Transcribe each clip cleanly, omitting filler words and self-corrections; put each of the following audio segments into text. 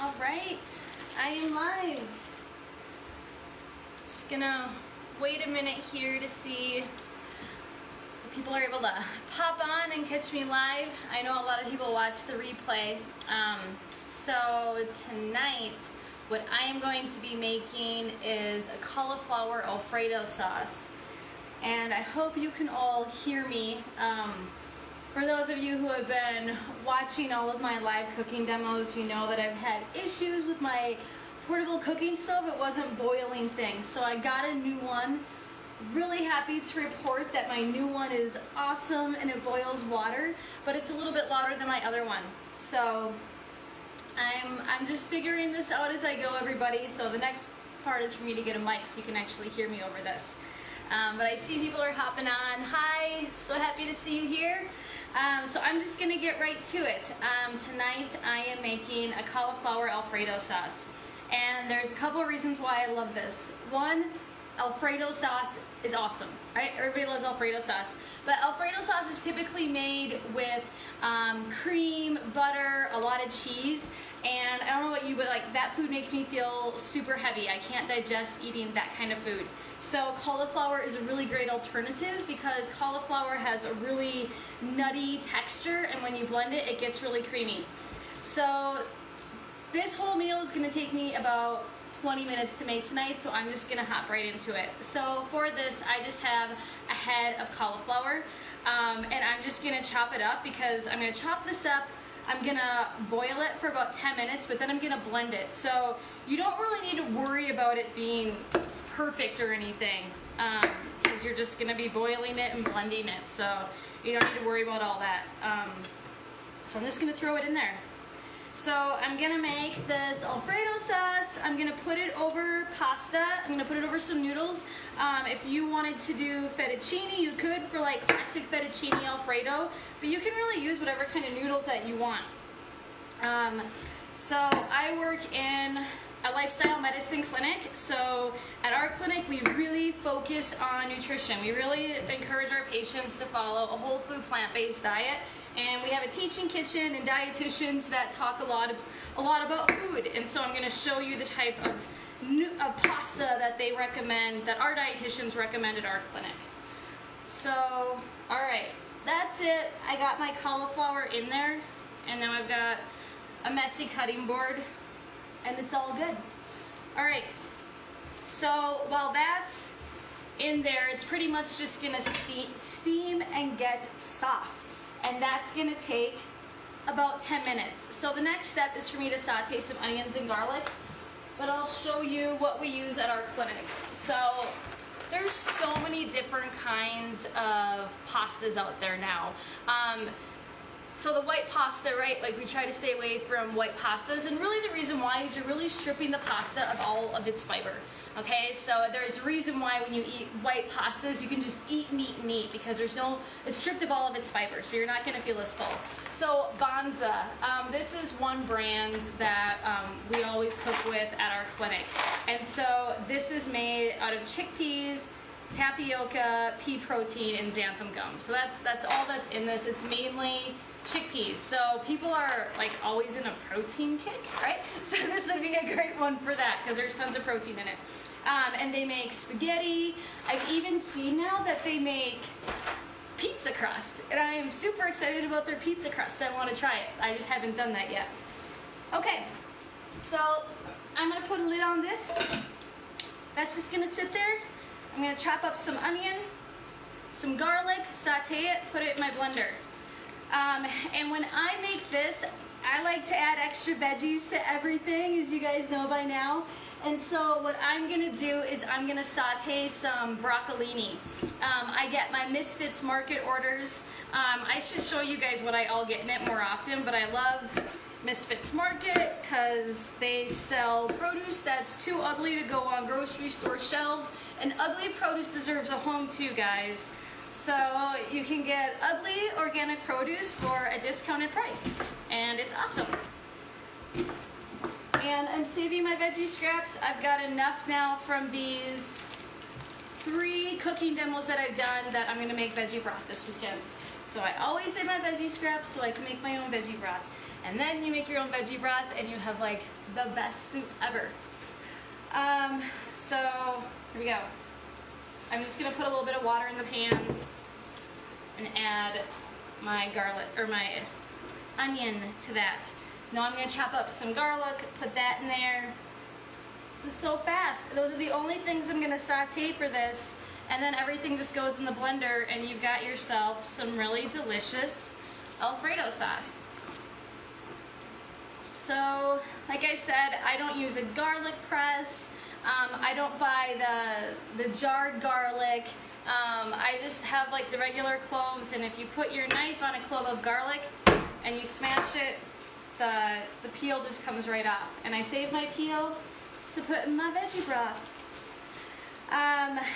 All right, I am live. Just gonna wait a minute here to see if people are able to pop on and catch me live. I know a lot of people watch the replay. So tonight, what I am going to be making is a cauliflower Alfredo sauce. And I hope you can all hear me. For those of you who have been watching all of my live cooking demos, you know that I've had issues with my portable cooking stove. It wasn't boiling things, so I got a new one. Really happy to report that my new one is awesome and it boils water, but it's a little bit louder than my other one. So I'm just figuring this out as I go, everybody. So the next part is for me to get a mic so you can actually hear me over this. But I see people are hopping on. Hi, so happy to see you here. So I'm just gonna get right to it. Tonight I am making a cauliflower Alfredo sauce. And there's a couple of reasons why I love this. One, Alfredo sauce is awesome, right? Everybody loves Alfredo sauce. But Alfredo sauce is typically made with cream, butter, a lot of cheese. And I don't know about you, but like that food makes me feel super heavy. I can't digest eating that kind of food. So cauliflower is a really great alternative because cauliflower has a really nutty texture, and when you blend it, it gets really creamy. So this whole meal is gonna take me about 20 minutes to make tonight, so I'm just gonna hop right into it. So for this, I just have a head of cauliflower, and I'm just gonna chop it up because I'm gonna chop this up. I'm gonna boil it for about 10 minutes, but then I'm gonna blend it. So you don't really need to worry about it being perfect or anything, because you're just gonna be boiling it and blending it. So you don't need to worry about all that. So I'm just gonna throw it in there. So I'm gonna make this Alfredo sauce. I'm gonna put it over pasta. I'm gonna put it over some noodles. If you wanted to do fettuccine, you could for like classic fettuccine Alfredo, but you can really use whatever kind of noodles that you want. So I work in a lifestyle medicine clinic. So at our clinic, we really focus on nutrition. We really encourage our patients to follow a whole food plant-based diet. And we have a teaching kitchen and dietitians that talk a lot about food. And so I'm going to show you the type of pasta that they recommend, that our dietitians recommend at our clinic. So, all right, that's it. I got my cauliflower in there, and now I've got a messy cutting board, and it's all good. All right, so while that's in there, it's pretty much just going to steam and get soft. And that's gonna take about 10 minutes. So the next step is for me to saute some onions and garlic, but I'll show you what we use at our clinic. So there's so many different kinds of pastas out there now. So the white pasta, right, like we try to stay away from white pastas, and really the reason why is you're really stripping the pasta of all of its fiber. Okay, so there's a reason why when you eat white pastas, you can just eat meat and eat, because it's stripped of all of its fiber, so you're not gonna feel as full. So Banza, this is one brand that we always cook with at our clinic. And so this is made out of chickpeas, tapioca, pea protein, and xanthan gum. So that's all that's in this. It's mainly chickpeas. So people are like always in a protein kick, right? So this would be a great one for that because there's tons of protein in it. And they make spaghetti. I've even seen now that they make pizza crust, and I am super excited about their pizza crust. I want to try it. I just haven't done that yet. Okay, so I'm gonna put a lid on this. That's just gonna sit there. I'm gonna chop up some onion, some garlic, saute it, put it in my blender. And when I make this, I like to add extra veggies to everything, as you guys know by now. And so what I'm gonna do is I'm gonna saute some broccolini. I get my Misfits Market orders. I should show you guys what I all get in it more often, but I love Misfits Market because they sell produce that's too ugly to go on grocery store shelves, and ugly produce deserves a home too, guys. So you can get ugly organic produce for a discounted price, and it's awesome. And I'm saving my veggie scraps. I've got enough now from these 3 cooking demos that I've done that I'm gonna make veggie broth this weekend. So I always save my veggie scraps so I can make my own veggie broth. and then you make your own veggie broth, and you have like the best soup ever. So here we go. I'm just gonna put a little bit of water in the pan and add my garlic or my onion to that. Now I'm gonna chop up some garlic, put that in there. This is so fast. Those are the only things I'm gonna saute for this, and then everything just goes in the blender, and you've got yourself some really delicious Alfredo sauce. So, like I said, I don't use a garlic press. I don't buy the jarred garlic. I just have like the regular cloves, and if you put your knife on a clove of garlic and you smash it, the peel just comes right off. And I save my peel to put in my veggie broth.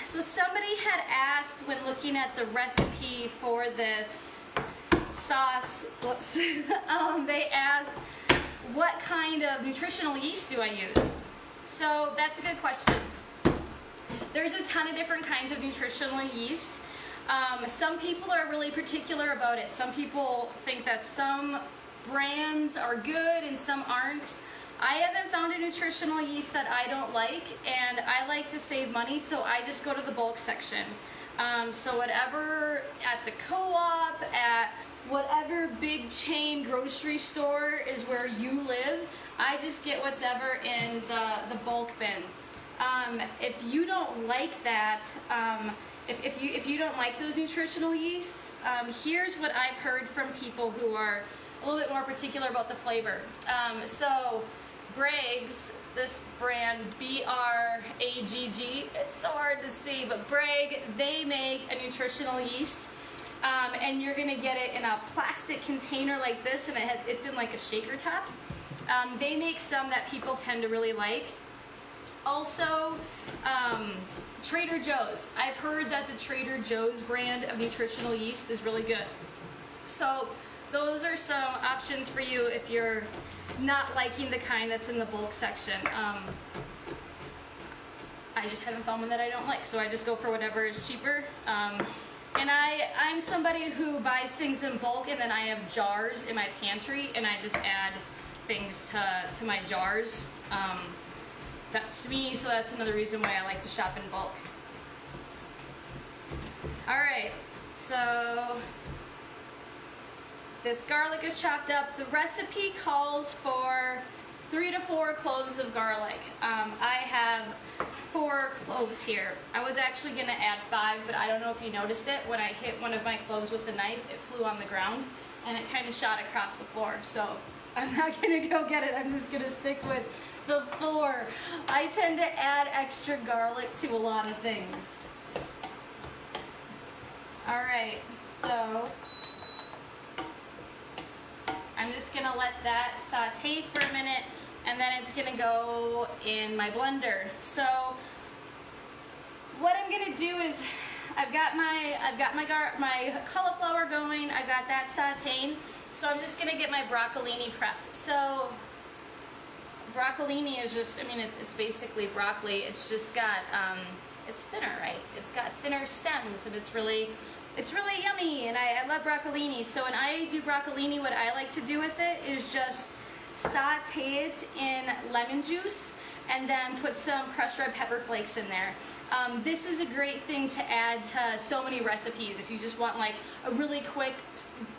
So somebody had asked when looking at the recipe for this sauce, whoops, they asked, what kind of nutritional yeast do I use? So that's a good question. There's a ton of different kinds of nutritional yeast. Some people are really particular about it. Some people think that some brands are good and some aren't. I haven't found a nutritional yeast that I don't like, and I like to save money, so I just go to the bulk section. So whatever at the co-op, at whatever big chain grocery store is where you live, I just get whatever in the bulk bin. If you don't like that, if you don't like those nutritional yeasts, here's what I've heard from people who are a little bit more particular about the flavor. So Bragg's, this brand, B-R-A-G-G, it's so hard to see, but Bragg, they make a nutritional yeast, and you're gonna get it in a plastic container like this, and it's in like a shaker top. They make some that people tend to really like. Also, Trader Joe's. I've heard that the Trader Joe's brand of nutritional yeast is really good. So those are some options for you if you're not liking the kind that's in the bulk section. I just haven't found one that I don't like, so I just go for whatever is cheaper. And I'm somebody who buys things in bulk, and then I have jars in my pantry, and I just add things to my jars. That's me, so that's another reason why I like to shop in bulk. Alright, so this garlic is chopped up. The recipe calls for 3 to 4 cloves of garlic. I have 4 cloves here. I was actually going to add 5, but I don't know if you noticed it. When I hit one of my cloves with the knife, it flew on the ground, and it kind of shot across the floor. So I'm not going to go get it. I'm just going to stick with the 4. I tend to add extra garlic to a lot of things. Alright, so I'm just going to let that saute for a minute, and then it's going to go in my blender. So what I'm going to do is I've got my cauliflower going. I've got that sauteing. So I'm just going to get my broccolini prepped. So broccolini is just, I mean, it's basically broccoli. It's just got, it's thinner, right? It's got thinner stems, and it's really yummy, and I love broccolini. So when I do broccolini, what I like to do with it is just saute it in lemon juice, and then put some crushed red pepper flakes in there. This is a great thing to add to so many recipes if you just want like a really quick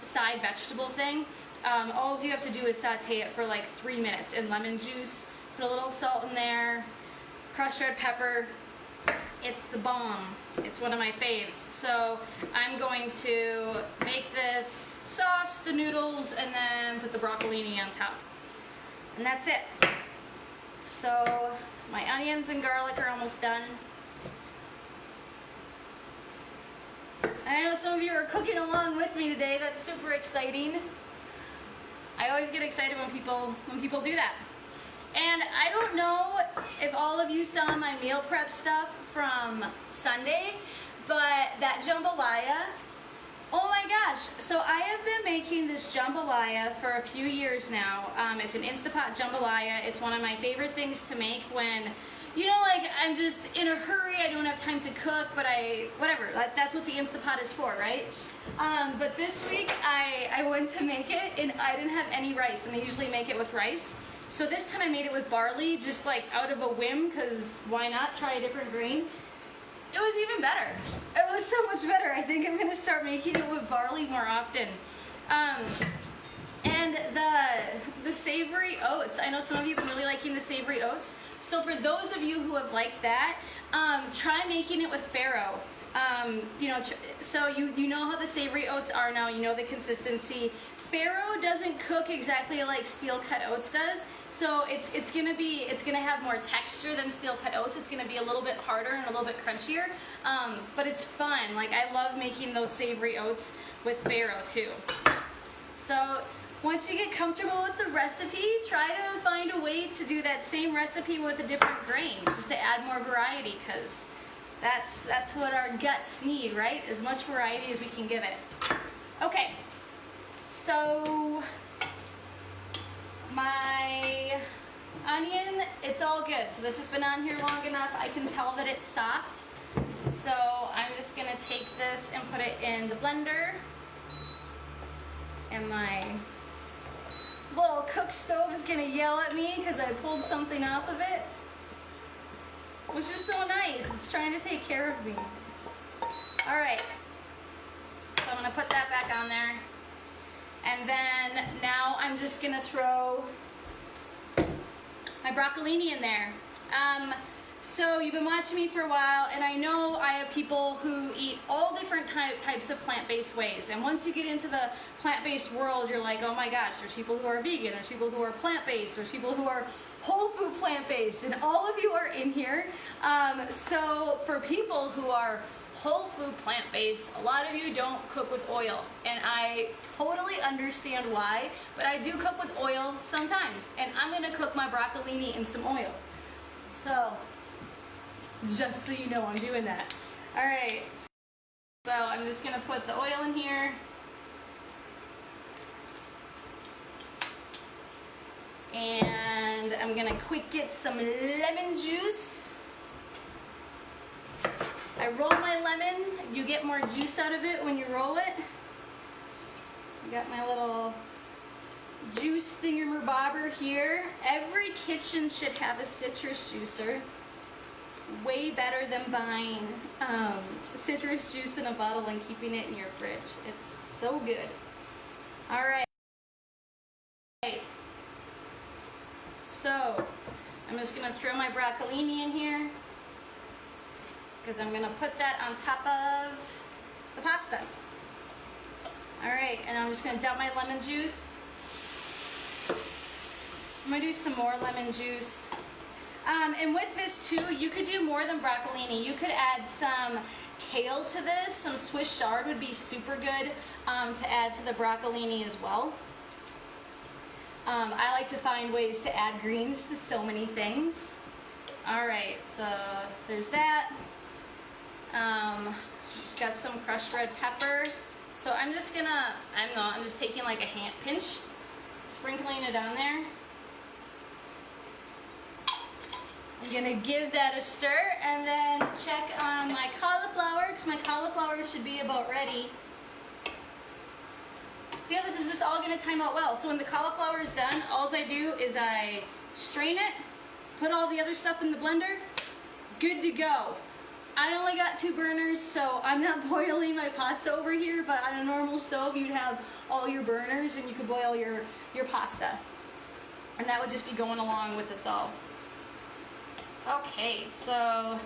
side vegetable thing. All you have to do is saute it for like 3 minutes in lemon juice, put a little salt in there, crushed red pepper. It's the bomb. It's one of my faves. So I'm going to make this sauce, the noodles, and then put the broccolini on top. And that's it. So my onions and garlic are almost done. And I know some of you are cooking along with me today. That's super exciting. I always get excited when people do that. And I don't know if all of you saw my meal prep stuff from Sunday, but that jambalaya, oh my gosh. So I have been making this jambalaya for a few years now. It's an Instapot jambalaya. It's one of my favorite things to make when you know, like I'm just in a hurry, I don't have time to cook, but whatever, that's what the Instapot is for, right? But this week I went to make it and I didn't have any rice, and I usually make it with rice. So this time I made it with barley, just like out of a whim, because why not try a different grain? It was even better. It was so much better. I think I'm gonna start making it with barley more often. And the savory oats, I know some of you have been really liking the savory oats. So for those of you who have liked that, try making it with farro. You know, so you know how the savory oats are now, you know the consistency. Farro doesn't cook exactly like steel cut oats does, so it's gonna have more texture than steel cut oats. It's gonna be a little bit harder and a little bit crunchier, but it's fun. Like, I love making those savory oats with farro too. So once you get comfortable with the recipe, try to find a way to do that same recipe with a different grain, just to add more variety, because that's what our guts need, right? As much variety as we can give it. Okay, so my onion, it's all good. So this has been on here long enough. I can tell that it's soft. So I'm just gonna take this and put it in the blender. And my little cook stove is gonna yell at me because I pulled something off of it, which is so nice. It's trying to take care of me. All right, so I'm gonna put that back on there. And then now I'm just gonna throw my broccolini in there. So you've been watching me for a while, and I know I have people who eat all different types of plant-based ways. And once you get into the plant-based world, you're like, oh my gosh, there's people who are vegan, there's people who are plant-based, there's people who are whole food plant-based, and all of you are in here. So for people who are whole food plant-based, a lot of you don't cook with oil, and I totally understand why, but I do cook with oil sometimes, and I'm gonna cook my broccolini in some oil. So just so you know, I'm doing that. All right, so I'm just gonna put the oil in here. And I'm gonna quick get some lemon juice. I roll my lemon. You get more juice out of it when you roll it. I got my little juice thingamabobber here. Every kitchen should have a citrus juicer. Way better than buying citrus juice in a bottle and keeping it in your fridge. It's so good. All right. So I'm just gonna throw my broccolini in here because I'm gonna put that on top of the pasta. All right, and I'm just gonna dump my lemon juice. I'm gonna do some more lemon juice. And with this too, you could do more than broccolini. You could add some kale to this. Some Swiss chard would be super good to add to the broccolini as well. I like to find ways to add greens to so many things. All right, so there's that. Just got some crushed red pepper. So I'm just gonna, I'm just taking like a hand pinch, sprinkling it on there. I'm gonna give that a stir and then check on my cauliflower, because my cauliflower should be about ready. See how this is just all gonna time out well. So when the cauliflower is done, all I do is I strain it, put all the other stuff in the blender, good to go. I only got 2 burners, so I'm not boiling my pasta over here, but on a normal stove, you'd have all your burners and you could boil your pasta. And that would just be going along with this all. Okay, so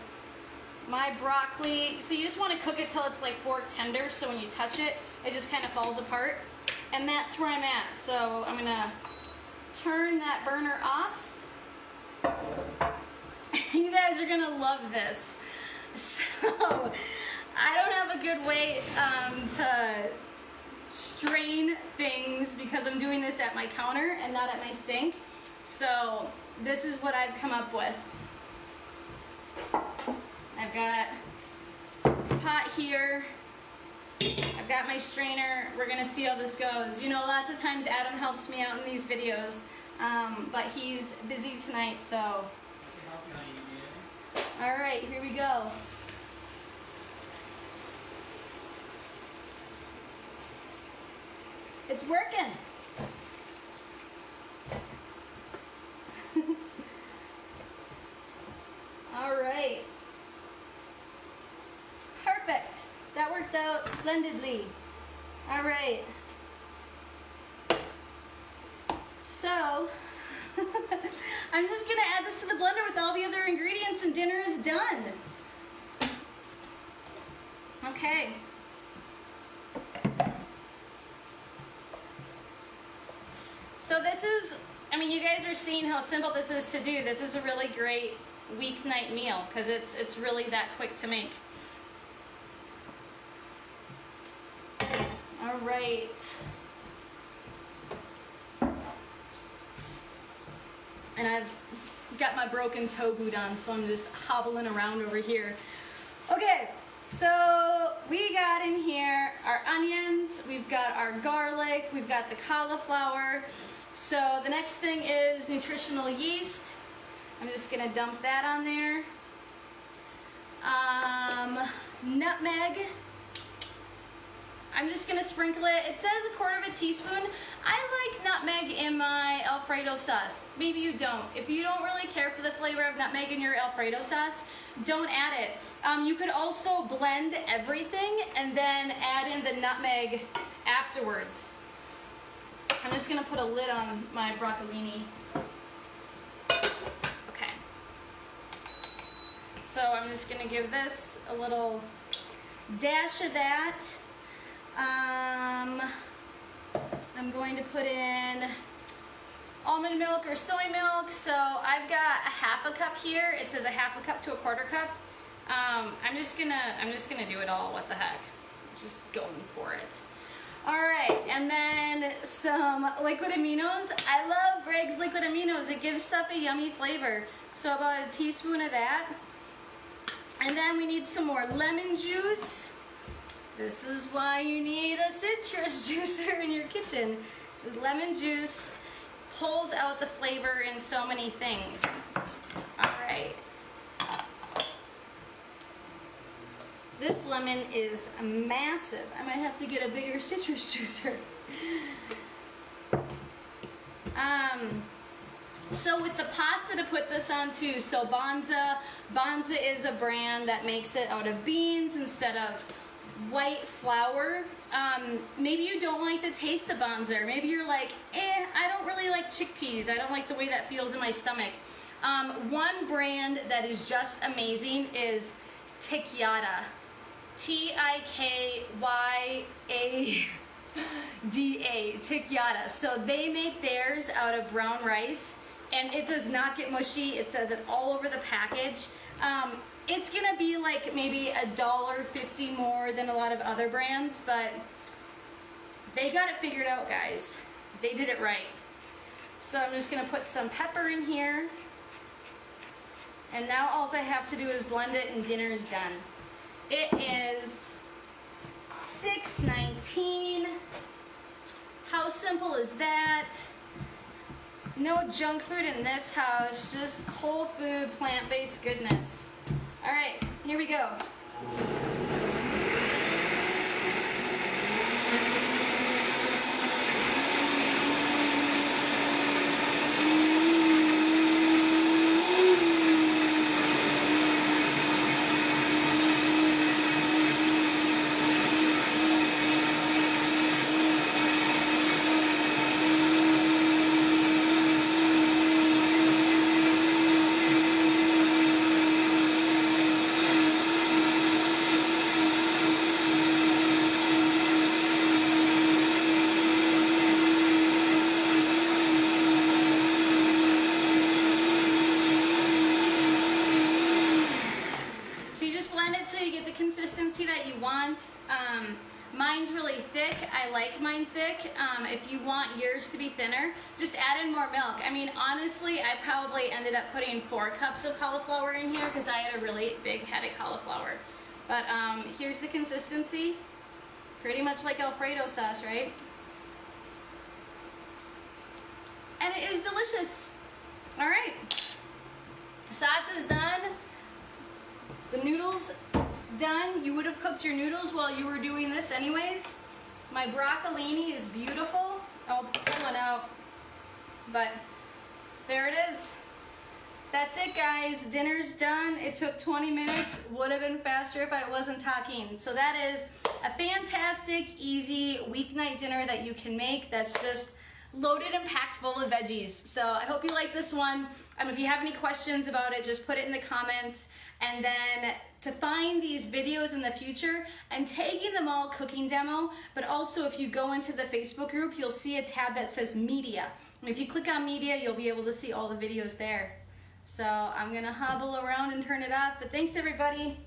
my broccoli, so you just want to cook it till it's like fork tender, so when you touch it, it just kind of falls apart. And that's where I'm at. So I'm gonna turn that burner off. You guys are gonna love this. So I don't have a good way to strain things because I'm doing this at my counter and not at my sink. So this is what I've come up with. I've got a pot here. I've got my strainer. We're gonna see how this goes. You know, lots of times Adam helps me out in these videos, but he's busy tonight, so. All right, here we go. It's working. All right. Perfect. That worked out splendidly. All right. So, I'm just gonna add this to the blender with all the other ingredients and dinner is done. Okay. So this is, I mean, you guys are seeing how simple this is to do. This is a really great weeknight meal because it's really that quick to make. All right. And I've got my broken toe boot on, so I'm just hobbling around over here. Okay, so we got in here our onions, we've got our garlic, we've got the cauliflower. So the next thing is nutritional yeast. I'm just gonna dump that on there. Nutmeg. I'm just gonna sprinkle it. It says 1/4 teaspoon. I like nutmeg in my Alfredo sauce. Maybe you don't. If you don't really care for the flavor of nutmeg in your Alfredo sauce, don't add it. You could also blend everything and then add in the nutmeg afterwards. I'm just gonna put a lid on my broccolini. Okay. So I'm just gonna give this a little dash of that. I'm going to put in almond milk or soy milk. So I've got a 1/2 cup here. It says a 1/2 cup to a 1/4 cup. I'm just gonna do it all. What the heck? Just going for it. All right, and then some liquid aminos. I love Bragg's liquid aminos. It gives stuff a yummy flavor. So about a teaspoon of that. And then we need some more lemon juice. This is why you need a citrus juicer in your kitchen. Because lemon juice pulls out the flavor in so many things. All right. This lemon is massive. I might have to get a bigger citrus juicer. So with the pasta to put this on too, so Banza is a brand that makes it out of beans instead of white flour. Maybe you don't like the taste of Banza, or maybe you're like, I don't really like chickpeas. I don't like the way that feels in my stomach. One brand that is just amazing is Tikyada. Tikyada. Tikyada. So they make theirs out of brown rice, and it does not get mushy. It says it all over the package. It's gonna be like maybe $1.50 more than a lot of other brands, but they got it figured out, guys. They did it right. So I'm just gonna put some pepper in here, and now all I have to do is blend it, and dinner is done. It is 6:19. How simple is that? No junk food in this house, just whole food, plant-based goodness. All right, here we go. Consistency that you want. Mine's really thick. I like mine thick. If you want yours to be thinner, just add in more milk. I mean, honestly, I probably ended up putting 4 cups of cauliflower in here because I had a really big head of cauliflower. But here's the consistency. Pretty much like Alfredo sauce, right? And it is delicious. All right. Sauce is done. The noodles done. You would have cooked your noodles while you were doing this anyways. My broccolini is beautiful. I'll pull it out, but there it is. That's it, guys. Dinner's done. It took 20 minutes. Would have been faster if I wasn't talking. So that is a fantastic, easy weeknight dinner that you can make that's just loaded and packed full of veggies. So I hope you like this one. If you have any questions about it, just put it in the comments. And then to find these videos in the future, I'm tagging them all cooking demo, but also if you go into the Facebook group, you'll see a tab that says media. And if you click on media, you'll be able to see all the videos there. So I'm gonna hobble around and turn it off, but thanks everybody.